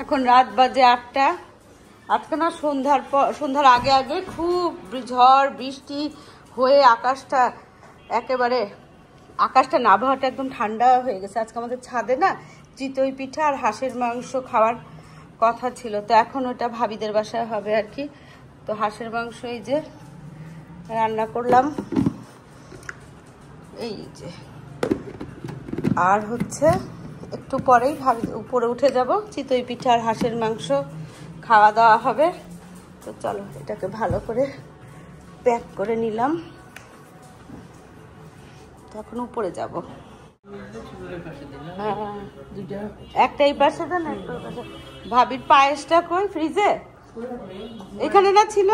এখন রাত বাজে 8টা। আজকে না সন্ধ্যার আগে আগে খুব ঝড় বৃষ্টি হয়ে আকাশটা আবহাওয়াটা একদম ঠান্ডা হয়ে গেছে। আজকে আমাদের ছাদে না চিতই পিঠা আর হাঁসের মাংস খাওয়ার কথা ছিল, তো এখন ওটা ভাবিদের বাসায় হবে আর কি। তো হাঁসের মাংস এই যে রান্না করলাম, এই যে, আর হচ্ছে একটু পরেই উপরে উঠে যাব, চিতই পিঠা আর হাঁসের মাংস খাওয়া দাওয়া হবে। তো চলো এটাকে ভালো করে প্যাক করে নিলাম, তখন উপরে যাব। একটাই পাশে দেন, একটাই পাশে। ভাবির পায়েসটা কই ফ্রিজে? এখানে না ছিল?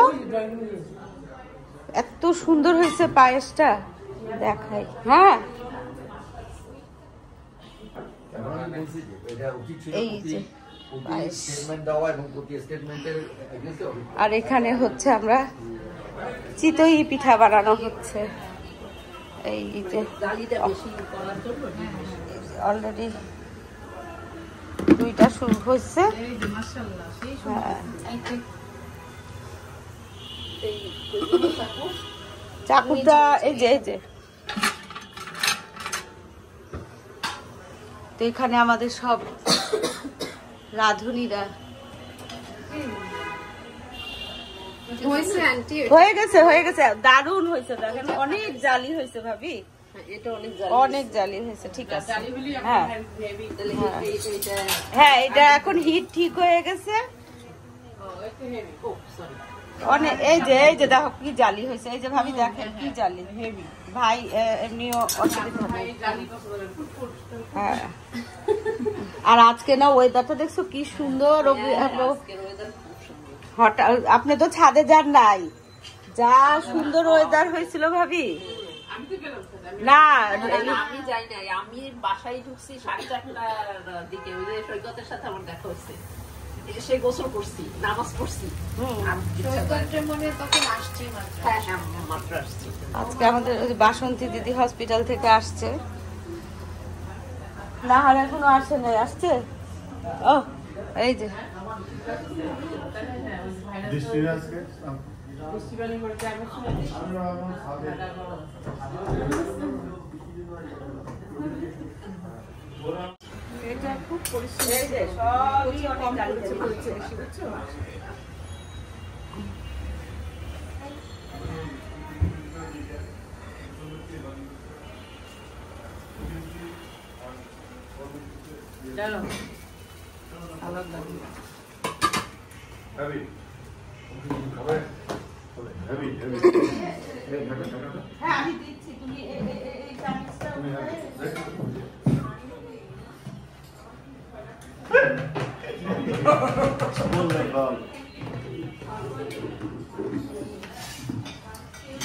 এত সুন্দর হয়েছে পায়েসটা, দেখাই। হ্যাঁ এই যে পায়েস। আর এখানে হচ্ছে আমরা চিতই পিঠা বানানো হচ্ছে। এই যে অলরেডি 2টা শুরু হয়েছে। চাকুটা এই যে তো এখানে আমাদের সব রাঁধুনিরা হয়ে গেছে দারুণ হয়েছে। দেখেন অনেক জালি হয়েছে ভাবি, অনেক জালি হয়েছে। ঠিক আছে, হ্যাঁ এটা এখন হিট ঠিক হয়ে গেছে অনেক। এই যে দেখো কি জালি হয়েছে, এই যে ভাবি দেখেন কি জালি। ভাই এমনিও অসুবিধা নেই। হ্যাঁ আর আজকে না ওয়েদারটা দেখছো কি সুন্দর। হঠাৎ আপনি তো ছাদে যান নাই, যা সুন্দর ওয়েদার হয়েছিল ভাবি। না আমি যাই নাই, আমি বাসায় ঢুকছি 4:30টার দিকে, ওই যে সৈকতের সাথে আমার দেখা হচ্ছে, এসে গোসল করছি, নামাজ পড়ছি, আজকে আমাদের বাসন্তী দিদি হসপিটাল থেকে আসছে না, আর এখনো আসে নাই, আসছে। ও এই যে এটা খুব হ্যাঁ আমি দিচ্ছি, তুমি এই চামচটা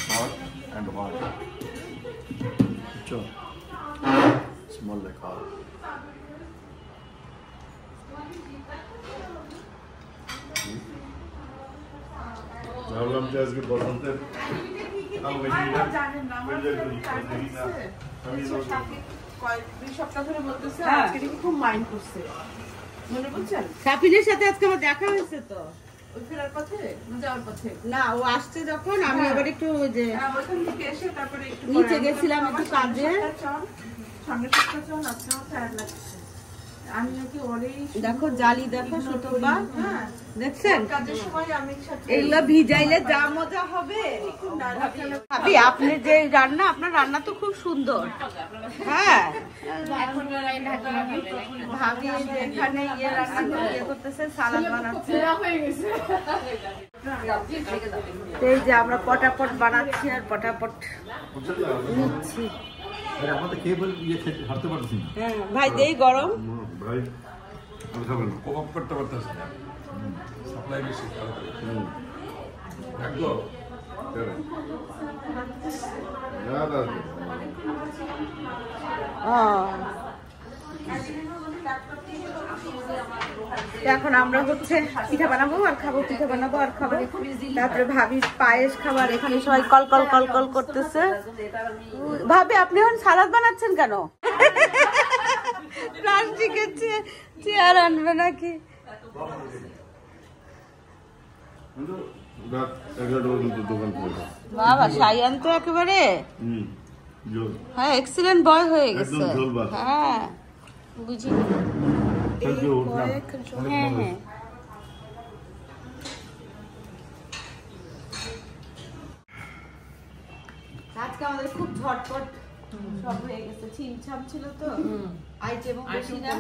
hot and hot. Sure. Small like hot. ভাবলাম যে আজকে বসন্তের সাপিনের সাথে আজকে আমার দেখা হয়েছে। তো না ও আসছে যখন, আমি আবার একটু নিচে গেছিলাম একটু কাজে। দেখো জালি, দেখো সুতোপা, দেখছেন এগুলো ভিজাইলে যা মজা হবে। ভাবি আপনি যে রান্না, আপনার রান্না তো খুব সুন্দর। হ্যাঁ ভাবি এখানে রান্না করতেছে, সালাদ বানাচ্ছে। এই যে আমরা পটাপট বানাচ্ছি আর পটাপট নিচ্ছি। ভাই দেই গরম ভাই আমি খাবো না, কোপ করতে পারতেছি না, সাপ্লাই বেশি একদম এখন আমরা হচ্ছে পিঠা বানাবো আর খাবো, পিঠা বানাবো আর খাবো। তারপরে ভাবি পায়েস খাবার, এখানে সবাই কল কল কল কল করতেছে। ভাবি আপনি এখন সালাদ বানাচ্ছেন কেন? প্লাস্টিকের চেয়ার আনবে নাকি? বাবা সায়ান তো একেবারে হ্যাঁ এক্সিলেন্ট বয় হয়ে গেছে। হ্যাঁ বুঝি হ্যাঁ হ্যাঁ আজকে আমাদের খুব ঝটপট সব হয়ে গেছে। ছিমছাম ছিল তো আইটেম বেশি না।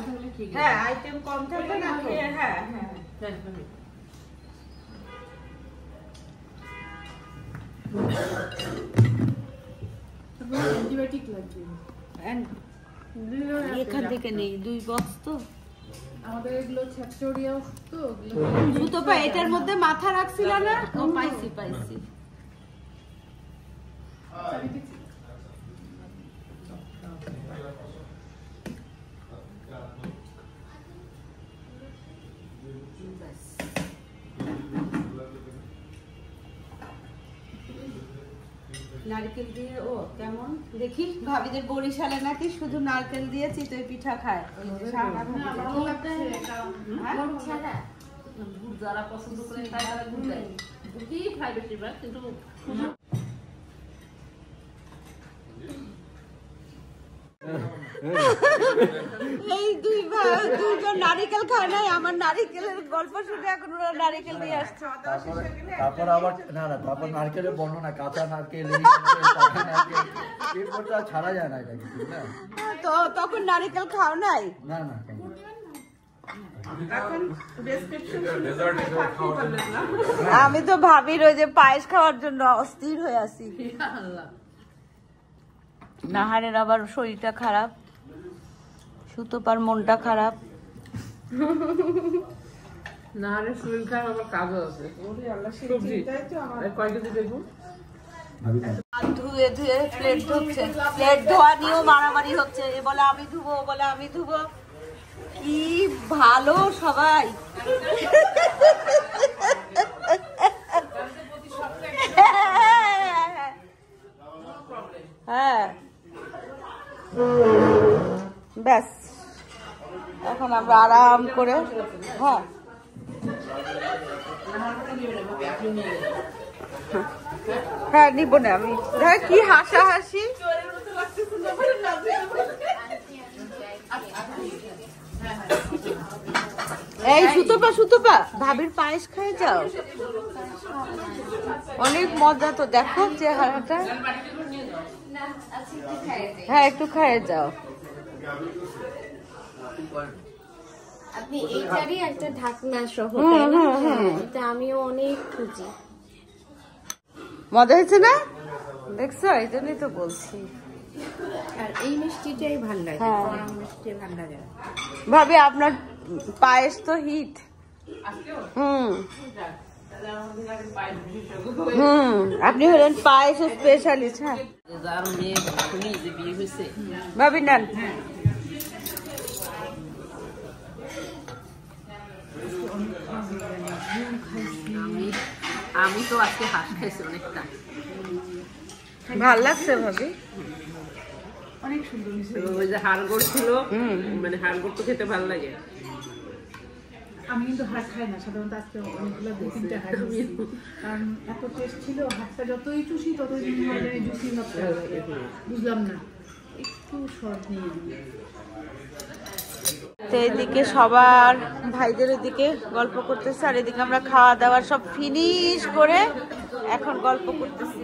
হ্যাঁ আইটেম কম থাকলে না হ্যাঁ হ্যাঁ অ্যান্টিবায়োটিক লাগবে এখান থেকে নেই 2 বক্স তো আমাদের এগুলো ছ্যাচড়িয়া তো জুতো পা এটার মধ্যে মাথা রাখছিল না ও পাইছি নারকেল দিয়ে ও কেমন দেখি ভাবিদের বরিশালে নাকি শুধু নারকেল দিয়ে চিতই পিঠা খায়। যারা পছন্দ করে তারা গুড় দেয়, গুড়ই খায় বেশিরভাগ, কিন্তু এই দুইজন নারকেল খায় নাই। আমার নারকেলের গল্প শুনে এখন ওরা নারকেল দিয়ে আসছে। তারপর আবার তারপর নারকেলের বর্ণনা, কাঁচা নারকেল এরপরটা ছাড়া যায় না এটা কিছু না। তো তখন নারকেল খাও নাই? না আমি তো ভাবির ওই যে পায়েস খাওয়ার জন্য অস্থির হয়ে আছি। নাহারের আবার শরীরটা খারাপ, সুতোপার মনটা খারাপ। নাহারের শরীর খারাপ, আবার কাজও আছে। কয় কেজি দেখুন ধুয়ে প্লেট ধুচ্ছে, প্লেট ধোয়া নিয়েও মারামারি হচ্ছে। এ বলে আমি ধুবো, বলে আমি ধুবো। কি ভালো সবাই। হ্যাঁ ব্যাস এখন আমরা আরাম করে হ্যাঁ নিব না আমি। কি হাসাহাসি। এই সুতপা ভাবির পায়েস খাই যাও, অনেক মজা তো। দেখো চেহারাটা। হ্যাঁ একটু খাইয়ে যাও। আপনি এইটারই একটা ঢাকনা সহ এটা আমিও অনেক খুঁজি। মজা হয়েছে না? দেখছো, এই জন্যই তো বলছি। আর এই মিষ্টিটাই ভালো লাগে, গরম মিষ্টি ভালো লাগে। ভাবি আপনার পায়েস তো হিট। আপনি হলেন পায়েস স্পেশালিস্ট। হ্যাঁ যার মেয়ে শুনি যে বিয়ে হয়েছে, ভাবি নেন। আমি তো আজকে হাঁস খাইছি অনেকটা, ভাল লাগছে ভাবি, অনেক সুন্দর। ওই যে হাড়গোড় ছিল, মানে হাড়গোড় তো খেতে ভালো লাগে। আমি কিন্তু হাট খাই না সাধারণত, আজকে অনেকগুলো 2-3টা হাট দিয়েছি, কারণ এত টেস্ট ছিল। হাটটা যতই চুষি ততই জুসি ভাবতে বুঝলাম না, একটু শর্ট নিয়ে দিই। তো এদিকে সবার ভাইদের ওদিকে গল্প করতেছে, আর এদিকে আমরা খাওয়া দাওয়া সব ফিনিশ করে এখন গল্প করতেছি।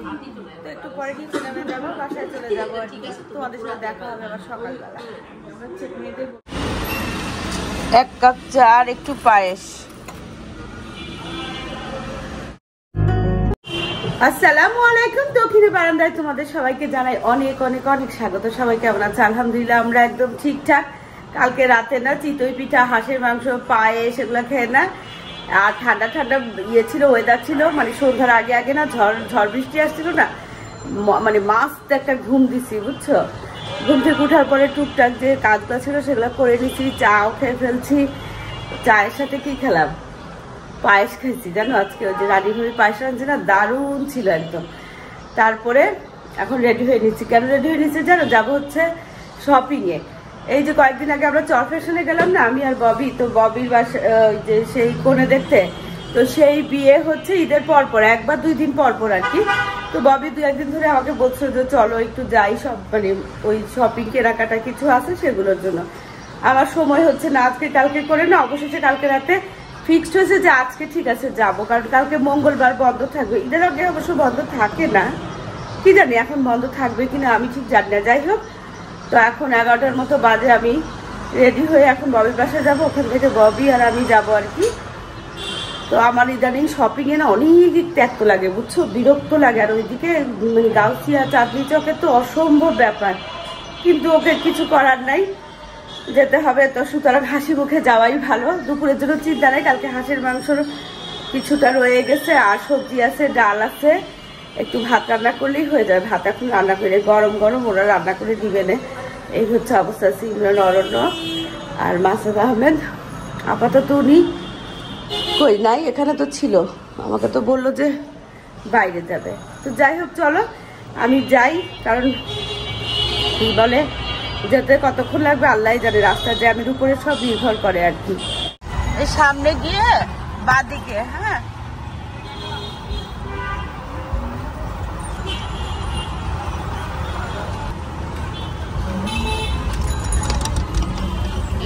তো একটু পরে নিচে নেমে যাবো, বাসায় চলে যাবো। তোমাদের সাথে দেখা হবে আবার সকালবেলা। 1 কাপ চা আর একটু পায়েস। আসসালামু আলাইকুম। দক্ষিণী বারান্দায় তোমাদের সবাইকে জানাই অনেক অনেক অনেক স্বাগত। সবাই কেমন আছে? আলহামদুলিল্লাহ আমরা একদম ঠিকঠাক। কালকে রাতে না চিতই পিঠা, হাঁসের মাংস, পায়েস এগুলো খেয়ে না, আর ঠান্ডা ঠান্ডা ইয়ে ছিল, ওয়েদার ছিল, মানে সন্ধ্যার আগে আগে না ঝড় বৃষ্টি আসছিল না, মানে মাস্ত একটা ঘুম দিছি বুঝছো। ঘুম থেকে উঠার পরে টুকটাক যে কাজটা ছিল সেগুলো করে নিচ্ছি, চাও খেয়ে ফেলছি। চায়ের সাথে কি খেলাম? পায়েস খাইছি জানো। আজকে ওই যে রানী ভাবি পায়েস আনছে না, দারুণ ছিল একদম। তারপরে এখন রেডি হয়ে নিচ্ছি। কেন রেডি হয়ে নিচ্ছি জানো? যাবো হচ্ছে শপিংয়ে। এই যে কয়েকদিন আগে আমরা চরফেশনে গেলাম না, আমি আর ববি, তো ববির বাসা যে সেই কোণে দেখতে, তো সেই বিয়ে হচ্ছে ঈদের পরপর, 1 বা 2 দিন পরপর আর কি। তো ববি 2-1 দিন ধরে আমাকে বলছে যে চলো একটু যাই, সব মানে ওই শপিং কেনাকাটা কিছু আছে সেগুলোর জন্য। আমার সময় হচ্ছে না, আজকে কালকে করে না, অবশেষে কালকে রাতে ফিক্সড হয়েছে যে আজকে ঠিক আছে যাবো, কারণ কালকে মঙ্গলবার বন্ধ থাকবে। ঈদের আগে অবশ্য বন্ধ থাকে না, কি জানি এখন বন্ধ থাকবে কিনা আমি ঠিক জানি না। যাই হোক, তো এখন 11টার মতো বাজে, আমি রেডি হয়ে এখন ববির বাসায় যাবো, ওখান থেকে ববি আর আমি যাবো আর কি। তো আমার ইদানিং শপিং এ না অনেক ত্যাক্ত লাগে, বুঝছো, বিরক্ত লাগে। আর ওইদিকে মানে গাউসিয়া চাঁদনি চকে তো অসম্ভব ব্যাপার, কিন্তু ওকে কিছু করার নাই, যেতে হবে। তো সুতরাং হাসি মুখে যাওয়াই ভালো। দুপুরের জন্য চিন্তা নেই, কালকে হাঁসের মাংসর কিছুটা রয়ে গেছে, আর সবজি আছে, ডাল আছে, একটু ভাত রান্না করলেই হয়ে যাবে। ভাত এখন রান্না করে গরম গরম ওরা রান্না করে দিবে না। এই হচ্ছে অবস্থা। সিমরান, অরণ্য আর মাসুদ আহমেদ আপাতত উনি কই নাই, এখানে তো ছিল, আমাকে তো বললো যে বাইরে যাবে। তো যাই হোক চলো আমি যাই, কারণ কি বলে যেতে কতক্ষণ লাগবে আল্লাহ জানে, রাস্তা জ্যামের উপরে সব নির্ভর করে আর কি। এই সামনে গিয়ে বাদিকে, হ্যাঁ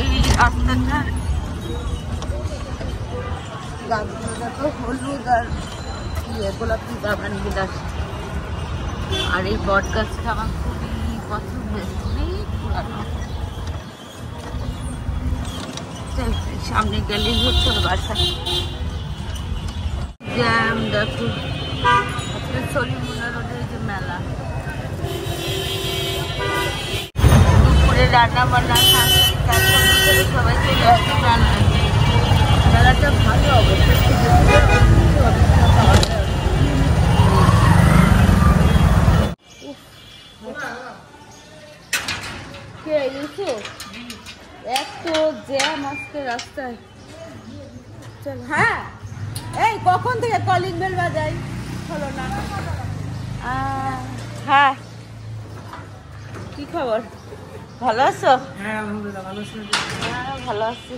এই রাস্তাটা হলুদ আর গোলাপি বাগান বিলাস। আর এই বট গাছটা আমার খুবই পছন্দের, খুবই পুরানো। সামনে গেলেই হচ্ছে বাসা। জ্যাম দেখো, সলিমুল্লা রোডের যে মেলা, দুপুরে রান্না বান্না সবাই চলে আসে মেলা। মেলাটা ভালো অবশ্যই, এত জ্যাম আজকে রাস্তায়। চল, হ্যাঁ এই কখন থেকে কলিং বেল বাজাই, হলো না। হ্যাঁ কি খবর, ভালো আছো? হ্যাঁ আলহামদুলিল্লাহ ভালো আছি। হ্যাঁ ভালো আছি।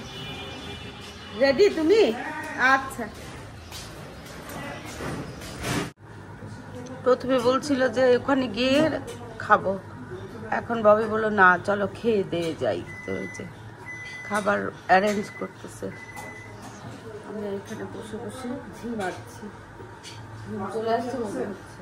রেডি তুমি? আচ্ছা। প্রথমে বলছিল যে ওখানে গিয়ে খাবো, এখন ববি বললো না চলো খেয়ে দিয়ে যাই। তো ওই যে খাবার অ্যারেঞ্জ করতেছে, আমি এখানে বসে বসে ঘুমাচ্ছি, ঘুম চলে আসছে মনে হচ্ছে।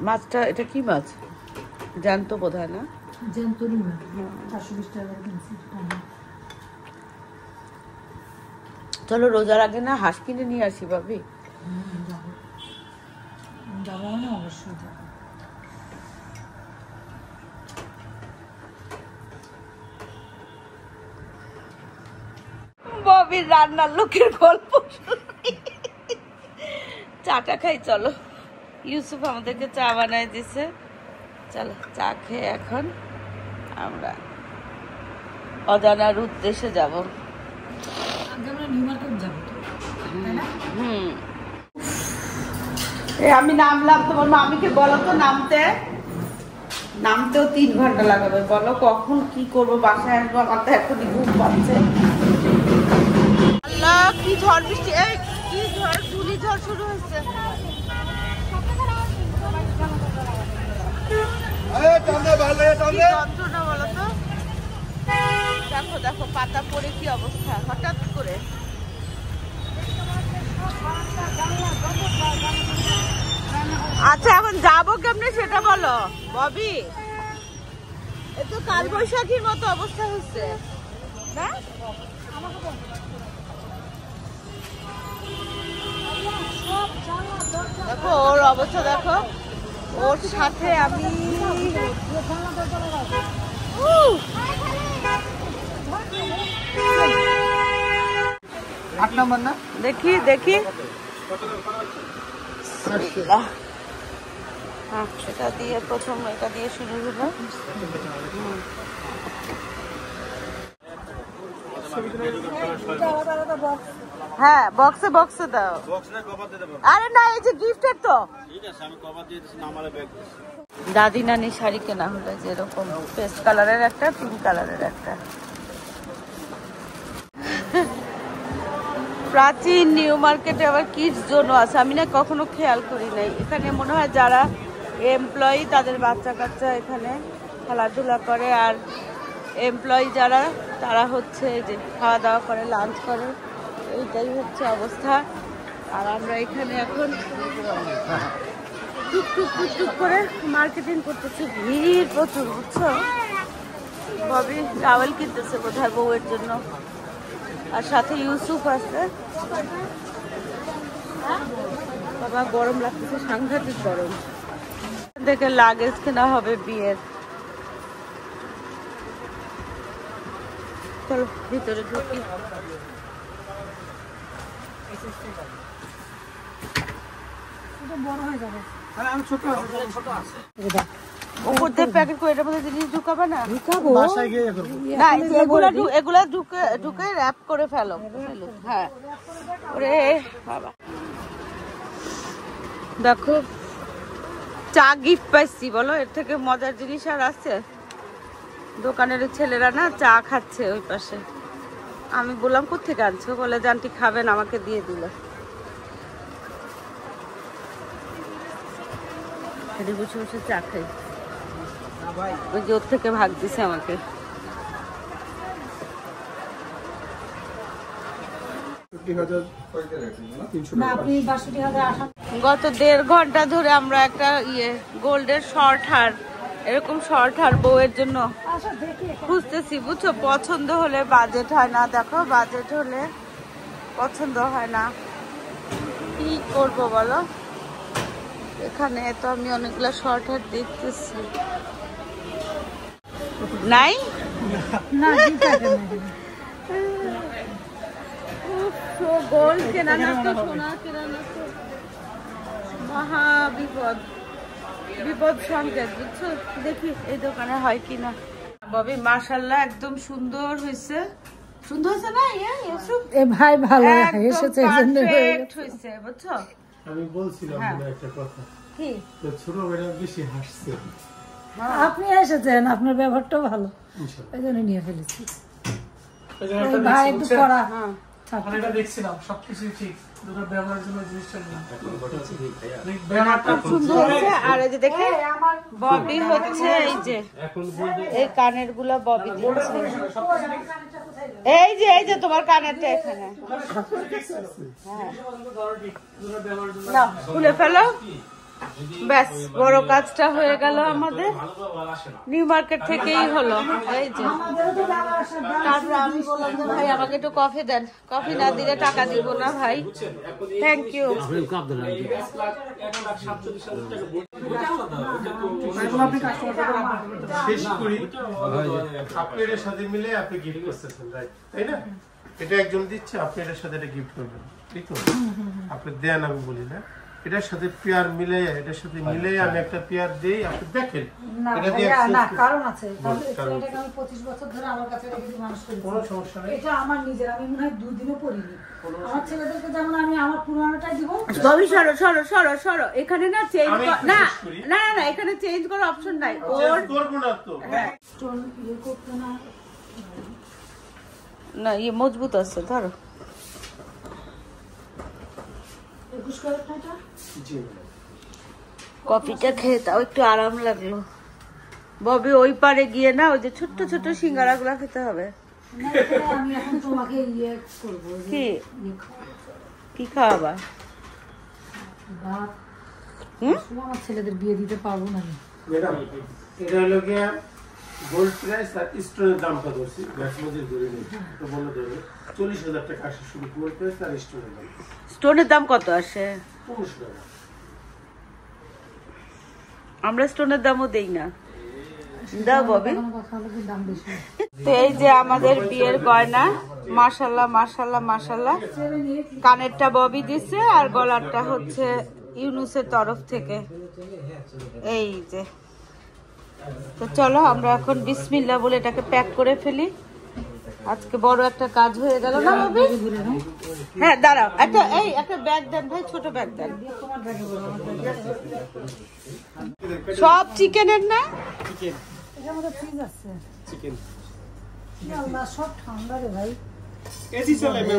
মাছটা এটা কি মাছ জানতো বোধ হয় না? চলো রোজার আগে না হাঁস কিনে নিয়ে আসি ভাবি। ববির রান্নার লোকের গল্প চাটা খাই চলো। ইউসুফ আমাদেরকে চা বানায় দিছে, চলো চা খেয়ে এখন আমরা অজানার উদ্দেশ্যে যাব। আমি নামলাম, তোমার মামিকে বলো তো নামতে, নামতেও 3 ঘন্টা লাগাবে। বলো কখন কি করবো, বাসায় আসবো, আমার তো এখনই ঘুম পাচ্ছে। আল্লাহ কি ঝড় বৃষ্টি, এই কি ঝড়, ধুলি ঝড় শুরু হয়েছে। যন্ত্রণা বলো তো, দেখো দেখো পাতা পড়ে কি অবস্থা হঠাৎ করে। আচ্ছা এখন যাবো কেমনে সেটা বলো ববি, এ তো কালবৈশাখীর মতো অবস্থা হচ্ছে না? দেখো ওর অবস্থা, দেখো ওর সাথে আমি। দেখি দেখি এটা দিয়ে প্রথম, এটা দিয়ে শুরু হলো। হ্যাঁ বক্সে বক্সে দাও। আরে না এই যে গিফটের তো দাদি নানি শাড়ি কেনা হলো, যেরকম পেস্ট কালারের একটা, পিঙ্ক কালারের একটা। প্রাচীন নিউ মার্কেটে আবার কিডস জোনও আছে, আমি না কখনো খেয়াল করি নাই। এখানে মনে হয় যারা এমপ্লয়ি তাদের বাচ্চা কাচ্চা এখানে খেলাধুলা করে, আর এমপ্লয়ি যারা তারা হচ্ছে যে খাওয়া দাওয়া করে, লাঞ্চ করে, এইটাই হচ্ছে অবস্থা। আর আমরা এখানে এখন টুকটুক করে মার্কেটিং করতেছি, ভিড় প্রচুর, বুঝছো? ববি টাওয়েল কিনতেছে বোধহয় বউয়ের জন্য, আর সাথে ইউসুফ আছে। বাবা গরম লাগতেছে, সাংঘাতিক গরম। দেখে লাগেজ কেনা হবে বিয়ের। চলো ভিতরে ঢুকি। উপর দিয়ে প্যাকেট করে এটার মধ্যে জিনিস ঢুকাবে না? না, এগুলা ঢুকে র্যাপ করে ফেলো। হ্যাঁ ওরে বাবা, দেখো চা গিফট পাইছি, বলো এর থেকে মজার জিনিস আর আছে? দোকানের ছেলেরা না চা খাচ্ছে ওই পাশে। আমি বললাম কোথেকে আনছো, বলে জানটি খাবেন, আমাকে দিয়ে দিল। বসে বসে চা খাই, ওই যে ওর থেকে ভাগ দিছে আমাকে। গত 1.5 ঘন্টা ধরে আমরা একটা গোল্ডের শর্ট হার, এরকম শর্ট হার বউয়ের জন্য খুঁজতেছি, বুঝছো? পছন্দ হলে বাজেট হয় না, দেখো বাজেট হলে পছন্দ হয় না, কি করবো বলো? এখানে তো আমি অনেকগুলা শর্ট হার দেখতেছি, নাই গোল্ড কেনা না তো, সোনা কেনা না তো, মহা বিপদ, বিপদ সংকেত, বুঝছো? দেখি এই দোকানে হয় কিনা। ববি মাশাআল্লাহ একদম সুন্দর হয়েছে, সুন্দর হয়েছে না? ভাই ভালো এসেছে, পারফেক্ট হয়েছে, বুঝছো? আমি বলছিলাম একটা কথা, কি ছোট ভাইরা বেশি হাসছে। আপনি এসেছেন, আপনার ব্যবহারটাও ভালো, এই জন্য নিয়ে ফেলেছি। ভাই একটু করা, এটা দেখছিলাম সবকিছু ঠিক, দুটো ব্যবহারের জন্য জিনিসটা সুন্দর হয়েছে। আর এই যে দেখে ববি হচ্ছে এই যে এই কানের গুলা ববি দিচ্ছে, এই যে তোমার কানেরটা এখানে, না খুলে ফেলো, ব্যাস বড় কাজটা হয়ে গেল আমাদের। নিউ মার্কেট থেকেই হলো, এই যে। তারপরে আমি বললাম যে ভাই আমাকে একটু কফি দেন, কফি না দিলে টাকা দিব না ভাই, থ্যাংক ইউ। শেষ করি, আপনি এর সাথে মিলে আপনি গিফট করতেছেন, তাই না? এটা একজন দিচ্ছে, আপনি এটার সাথে এটা গিফট করবেন, ঠিক তো? আপনি দেন, আমি বলি না, এটার সাথে পেয়ার মিলে, এটার সাথে মিলে আমি একটা পেয়ার দেই, আপনি দেখেন। এটা দিয়ে না কারণ আছে, এটাকে আমি 25 বছর ধরে আমার কাছে রেখে মানুষ করি, কোনো সমস্যা নেই। এটা আমার নিজের, আমি মনে হয় 2 দিনও পরিনি। আমার ছেলেদেরকে যেমন আমি আমার পুরোনোটাই দিব। ববি সরো সরো সরো সরো, এখানে না চেঞ্জ না না না, এখানে চেঞ্জ করার অপশন নাই, ওর করব না তো। স্টোন করতে না, না মজবুত আছে, ধরো। 21 ক্যারেট এটা। জি কফিটা খেয়ে তাও একটু আরাম লাগলো। ববি ওই পারে গিয়ে না ওই যে ছোট্ট ছোট্ট সিঙ্গারা গুলা খেতে হবে। আমি এখন তোমাকে করব, কি খাওয়াবা? আমার ছেলেদের বিয়ে দিতে পারবো না আমি। ম্যাডাম, এটা হলো গিয়া গোল্ড প্রাইস আর স্টোনের দামটা ধরছি, গ্যাস মজুরি ধরে নেই তো, বলে দেবে 40,000 টাকা আসে শুধু গোল্ড প্রাইস আর স্টোনের দাম। স্টোনের দাম কত আসে? 1500 টাকা। আমরা স্টোনের দামও দেই না, দাও ববি। কথা হলো যে দাম বেশি। তো এই যে আমাদের বিয়ের গয়না, মাশাআল্লাহ মাশাআল্লাহ মাশাআল্লাহ। কানেরটা ববি দিছে আর গলারটা হচ্ছে ইউনুসের তরফ থেকে, এই যে। তো চলো আমরা এখন বিসমিল্লাহ বলে এটাকে প্যাক করে ফেলি। আজকে বড় একটা কাজ হয়ে গেল না ভাবি? হ্যাঁ দাঁড়াও, একটা ব্যাগ দেন ভাই, ছোট ব্যাগ দেন। সব চিকেনের না?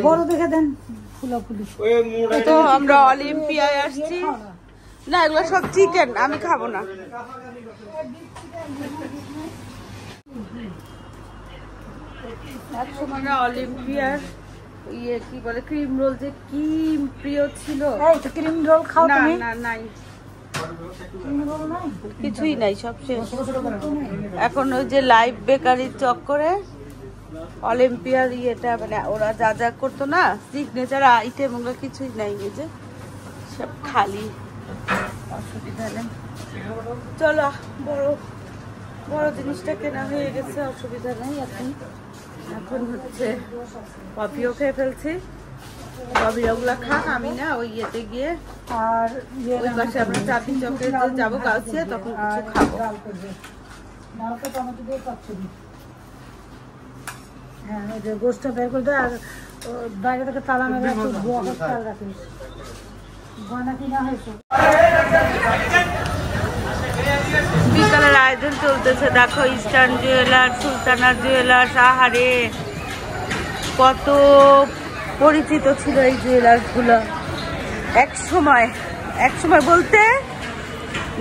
বড় দেখে দেন ফুলাফুলি। তো আমরা অলিম্পিয়ায় আসছি না, এগুলো সব চিকেন, আমি খাবো না। একসময় অলিম্পিয়ার কি বলে ক্রিম রোল যে কি প্রিয় ছিল। ক্রিম রোল খাও তুমি? না নাই, কিছুই নাই, সব শেষ। এখন ওই যে লাইভ বেকারির চক্করে অলিম্পিয়ার ইয়েটা মানে ওরা যা যা করতো না সিগনেচার আইটেম, ওগুলো কিছুই নাই, এই যে সব খালি। অসুবিধা নেই, চলো বড় বড় জিনিসটা কেনা হয়ে গেছে, অসুবিধা নেই। এখন হচ্ছে কফিও খেয়ে ফেলছি, কফি ওগুলা খাক, আমি না ওই ইয়েতে গিয়ে আর ওই পাশে আমরা চাঁদনি চকে যাবো গাছিয়া, তখন কিছু খাবো। টমেটো দিয়ে পাচ্ছি। হ্যাঁ ওই যে গোষ্ঠটা বের করে দেয়, আর বাইরে থেকে তালা মেরে একটু খেয়াল রাখিস। গয়না কিনা হয়েছে। বিকালের আয়োজন চলতেছে, দেখো ইস্টার্ন জুয়েলার্স, সুলতানা জুয়েলার্স। আহারে কত পরিচিত ছিল এই জুয়েলার্স গুলো এক সময় বলতে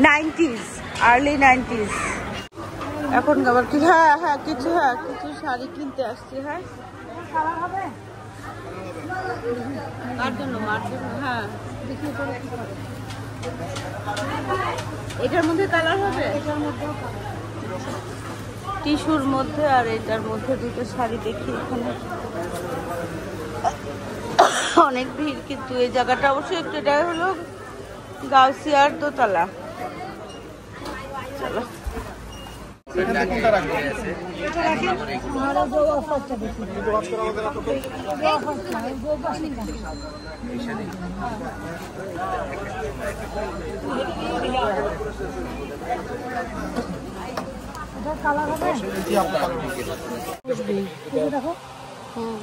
90s, আর্লি 90s। এখন আবার কি কিছু শাড়ি কিনতে আসছি। হ্যাঁ কার জন্য? মার জন্য। হ্যাঁ এটার মধ্যে কালার হবে, টিস্যুর মধ্যে আর এটার মধ্যে দুটো শাড়ি দেখি। এখানে অনেক ভিড়, কিন্তু এই জায়গাটা অবশ্যই একটু, এটা হলো গাউসিয়ার দোতলা। চলো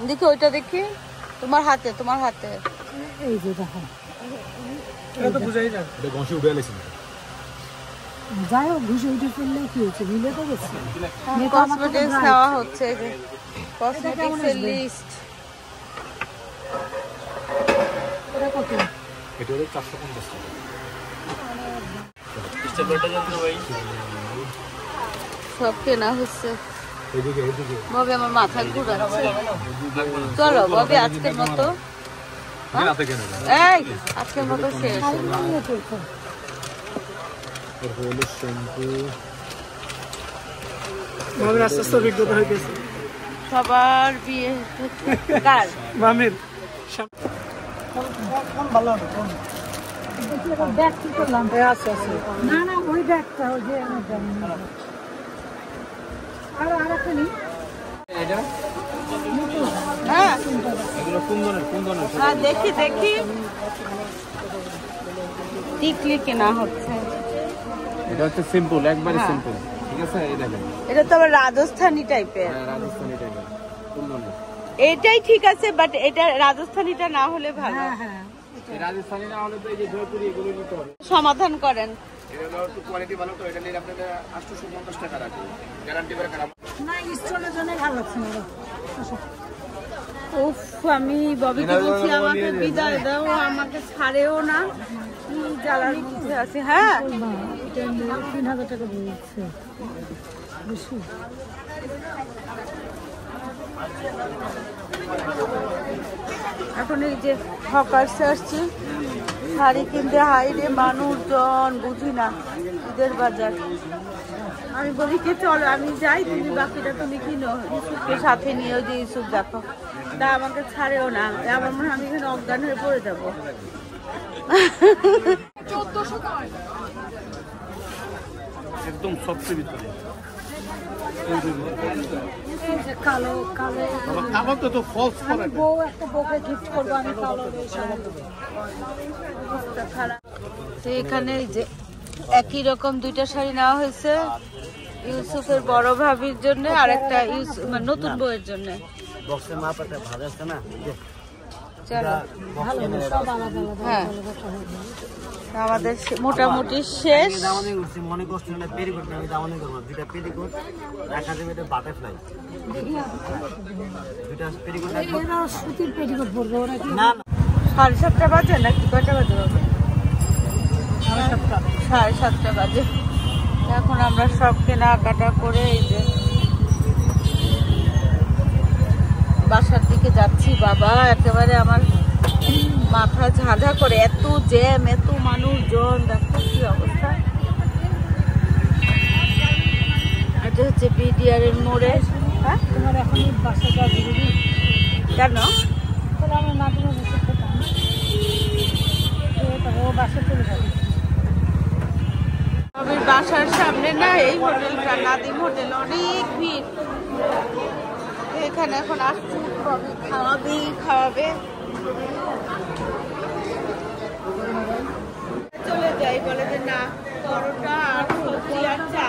দেখি ওইটা, দেখি তোমার হাতে এই যে দেখো, যাই হোক ঘুষে উঠে ফেললে কি হচ্ছে, মিলে তো গেছে। কসমেটিক্স নেওয়া হচ্ছে, এই যে কসমেটিক্স এর লিস্ট। এটা কত? এটা হলো 450 টাকা। সব কেনা হচ্ছে। ববি আমার মাথা ঘুরাচ্ছে। চলো ববি আজকের মতো, এই আজকের মতো শেষ। সবার বিয়ে কার? ব্যাগ কি করলাম? না না ওই ব্যাগটা, ওই যে আর একটা নেই। হ্যাঁ দেখি টিকলি কেনা হচ্ছে। এটা হচ্ছে সিম্পল, একবারে সিম্পল, ঠিক আছে? এই দেখেন, এটা তো আবার রাজস্থানি টাইপের। হ্যাঁ রাজস্থানি টাইপের কুন্দনের। এটাই ঠিক আছে, বাট এটা রাজস্থানিটা না হলে ভালো। এই রাজস্থানি না হলে তো এই যে জয়পুরি এগুলো নিতে হবে। সমাধান করেন। এটা হলো একটু কোয়ালিটি ভালো, তো এটা নিলে আপনাদের 850 টাকা রাখবে, গ্যারান্টি করে খারাপ না। স্টোনের জন্য ভালো লাগছে না। উফ, আমি ববিকে বলছি আমাকে বিদায় দাও, আমাকে ছাড়েও না, কি জ্বালার মধ্যে আছে। হ্যাঁ 3000 টাকা বলছে বেশি। এখন এই যে হকার্সে আসছি শাড়ি কিনতে। হাইরে মানুষজন, বুঝি না ঈদের বাজার। আমি বলি কি চলো আমি যাই, তুমি বাকিটা তুমি কিনো। ইউসুফকে সাথে নিয়ে, ওই যে ইউসুফ দেখো তা আমাকে ছাড়েও না, আমার মনে হয় আমি এখানে অজ্ঞান হয়ে পড়ে যাবো। একদম সবচেয়ে ভিতরে কালো কালো আমার তো ফলস করা বউ, একটা বউকে গিফট করবো আমি কালো খারাপ। তো এখানে এই যে একই রকম দুইটা শাড়ি নেওয়া হয়েছে, ইউসুফের বড় ভাবির জন্য আর একটা নতুন বউয়ের জন্য। বক্সের মাপ একটা ভাজ আছে না, চলো হ্যাঁ আমাদের মোটামুটি শেষ। দামানি করছি, মনে কষ্ট না পেরিকোট না, আমি দামানি করবো 2টা পেরিকোট রাখা যাবে, এটা বাটারফ্লাই 2টা পেরিকোট সুতির পেরিকোট পরবো নাকি? না 7:30 বাজে নাকি কয়টা বাজে? 7:30 বাজে। এখন আমরা সব কেনাকাটা করে এই যে বাসার দিকে যাচ্ছি। বাবা একেবারে আমার মাথা ঝাঁঝা করে, এত জ্যাম, এত মানুষজন, দেখো কি অবস্থা। এটা হচ্ছে বিডিআর এর মোড়ে। হ্যাঁ তোমার এখন বাসা যাওয়া জরুরি কেন? আমার নাতির বাসা চলে যাবে। বাসার সামনে না এই হোটেলটা নাদিম হোটেল, অনেক ভিড়। এখানে এখন আসছি, খাওয়াবে চলে যাই, বলে যে না পরোটা আর সবজি আর চা,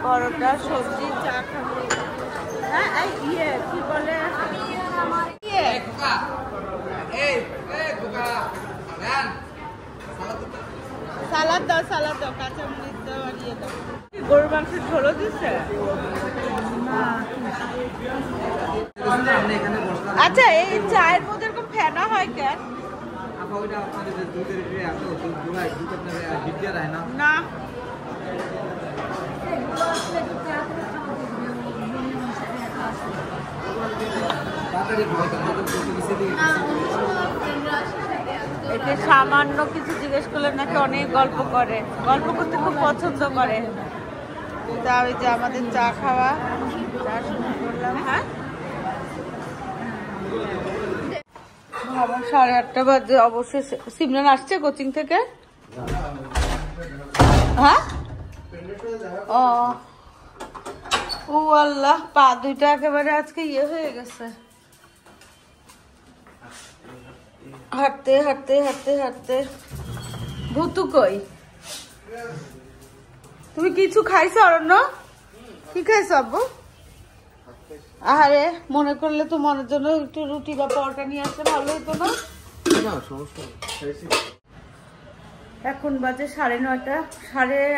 পরোটা সবজি চা খাবো। হ্যাঁ ইয়ে কি বলে সালাদ দাও, সালাদ দাও, কাঁচা মরিচ দাও আর ইয়ে দাও। গরুর মাংসের ঝোলও দিচ্ছে। আচ্ছা এই চায়ের মধ্যে এরকম ফেনা হয় কেন? না একে সামান্য কিছু জিজ্ঞেস করলে নাকি অনেক গল্প করে, গল্প করতে খুব পছন্দ করে। তা ওই যে আমাদের চা খাওয়া চা শুরু করলাম। হ্যাঁ 8:30 বাজে। অবশ্যই সিমরান আসছে কোচিং থেকে। হ্যাঁ ও আল্লাহ, পা দুইটা একেবারে আজকে ইয়ে হয়ে গেছে, হাঁটতে হাঁটতে হাঁটতে হাঁটতে। ভুতু কই? তুমি কিছু খাইছো অরণ্য? কি খাইছো আব্বু? আরে মনে করলে তো মনের জন্য একটু রুটি বা পরোটা নিয়ে আসলে ভালো হতো না? এখন বাজে 9:30,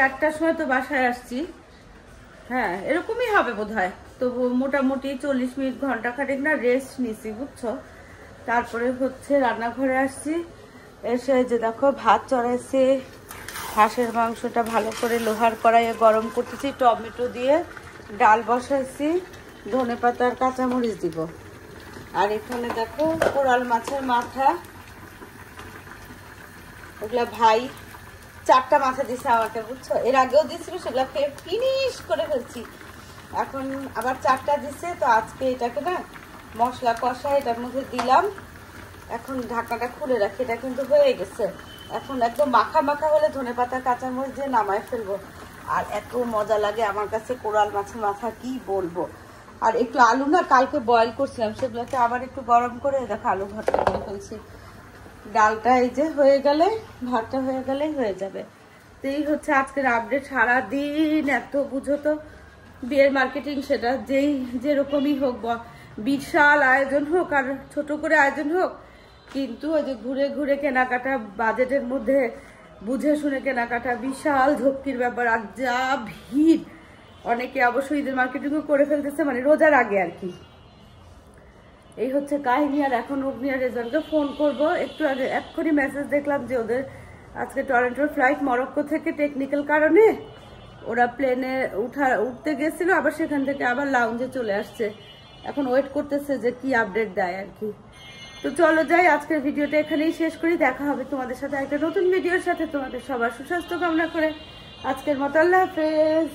8:30 সময় তো বাসায় আসছি। হ্যাঁ এরকমই হবে বোধহয়। তো মোটামুটি 40 মিনিট ঘন্টা খানেক না রেস্ট নিছি বুঝছো। তারপরে হচ্ছে রান্নাঘরে আসছি, এসে যে দেখো ভাত চড়াইছি, হাঁসের মাংসটা ভালো করে লোহার কড়াইয়ে গরম করতেছি, টমেটো দিয়ে ডাল বসাইছি, ধনেপাতার কাঁচামরিচ দিব। আর এখানে দেখো কোরাল মাছের মাথা, ওগুলা ভাই 4টা মাথা দিছে আমাকে বুঝছো। এর আগেও দিছিল, সেগুলা খেয়ে ফিনিশ করে ফেলছি। এখন আবার 4টা দিছে, তো আজকে এটাকে না মশলা কষা এটার মধ্যে দিলাম। এখন ঢাকনাটা খুলে রাখি, এটা কিন্তু হয়ে গেছে। এখন একদম মাখা মাখা হলে ধনেপাতা কাঁচামরিচ দিয়ে নামায় ফেলবো। আর এত মজা লাগে আমার কাছে কোরাল মাছের মাথা, কি বলবো। আর একটু আলু না কালকে বয়েল করছিলাম, সেগুলোকে আবার একটু গরম করে দেখো আলু ভর্তা করে ফেলছি। ডালটা এই যে হয়ে গেলে, ভাতটা হয়ে গেলেই হয়ে যাবে। তো এই হচ্ছে আজকের আপডেট। সারাদিন এত বুঝো তো বিয়ের মার্কেটিং, সেটা যেই যেরকমই হোক, বিশাল আয়োজন হোক আর ছোট করে আয়োজন হোক, কিন্তু ওই যে ঘুরে ঘুরে কেনাকাটা, বাজেটের মধ্যে বুঝে শুনে কেনাকাটা বিশাল ঝক্কির ব্যাপার। আর যা ভিড়, অনেকে অবশ্যই ঈদের মার্কেটিংও করে ফেলতেছে, মানে রোজার আগে আর কি। এই হচ্ছে কাহিনী। আর এখন অগ্নি আর রেজাল্টকে ফোন করবো। একটু আগে এক্ষুনি মেসেজ দেখলাম যে ওদের আজকে টরন্টোর ফ্লাইট মরক্কো থেকে টেকনিক্যাল কারণে ওরা প্লেনে উঠতে গেছিল, আবার সেখান থেকে আবার লাউঞ্জে চলে আসছে। এখন ওয়েট করতেছে যে কি আপডেট দেয় আর কি। তো চলো যাই, আজকের ভিডিওটা এখানেই শেষ করি। দেখা হবে তোমাদের সাথে একটা নতুন ভিডিওর সাথে। তোমাদের সবার সুস্বাস্থ্য কামনা করে আজকের মতো আল্লাহ হাফেজ।